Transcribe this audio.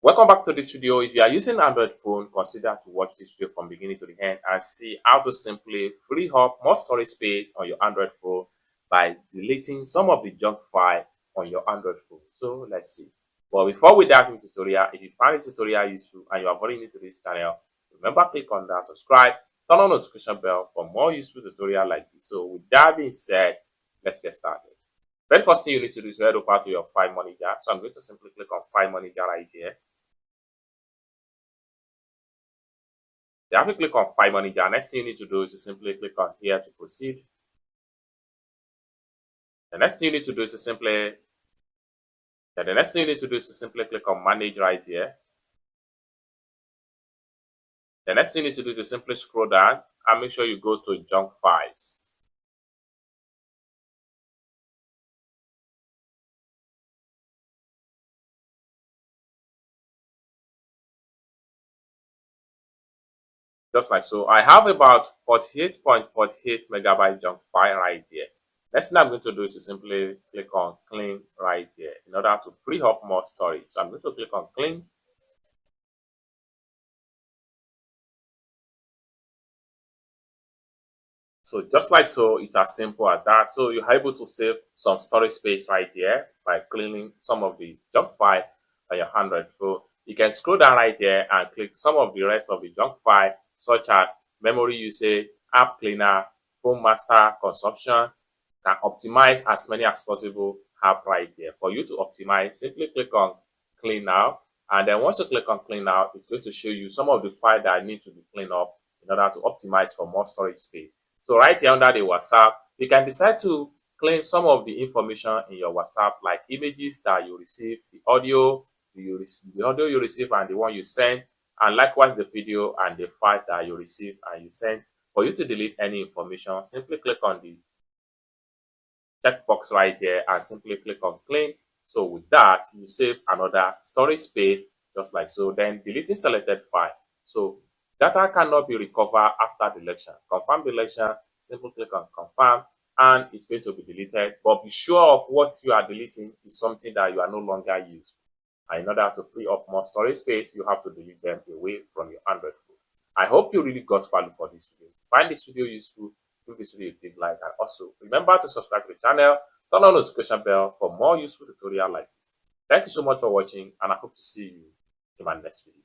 Welcome back to this video. If you are using Android phone, consider to watch this video from beginning to the end and see how to simply free up more storage space on your Android phone by deleting some of the junk file on your Android phone. So let's see. But before we dive into the tutorial, if you find this tutorial useful and you are very new to this channel, remember click on that subscribe, turn on the notification bell for more useful tutorial like this. So with that being said, let's get started. Very first thing you need to do is head over to your file manager. So I'm going to simply click on file manager right here. You have to click on File Manager. Next thing you need to do is to simply click on here to proceed. The next thing you need to do is to simply click on Manage right here. The next thing you need to do is to simply scroll down and make sure you go to Junk Files. Just like so. I have about 48.48 megabyte junk file right here. Next thing I'm going to do is to simply click on Clean right here in order to free up more storage. So I'm going to click on Clean. So just like so, it's as simple as that. So you're able to save some storage space right here by cleaning some of the junk file on your Android. So you can scroll down right here and click some of the rest of the junk file, such as memory usage, app cleaner, phone master consumption. Can optimize as many as possible app right here. For you to optimize, simply click on clean now. And then once you click on clean now, it's going to show you some of the files that need to be cleaned up in order to optimize for more storage space. So right here under the WhatsApp, you can decide to clean some of the information in your WhatsApp, like images that you receive, the audio you receive and the one you send, and likewise the video and the file that you receive and you send. For you to delete any information, simply click on the checkbox right there and simply click on clean. So with that, you save another storage space just like so. Then deleting selected file. So data cannot be recovered after deletion. Confirm deletion, simply click on confirm and it's going to be deleted. But be sure of what you are deleting is something that you are no longer using. And in order to free up more storage space, you have to delete them away from your Android phone. I hope you really got value for this video. Find this video useful, give this video a big like, and also remember to subscribe to the channel, turn on the notification bell for more useful tutorial like this. Thank you so much for watching, and I hope to see you in my next video.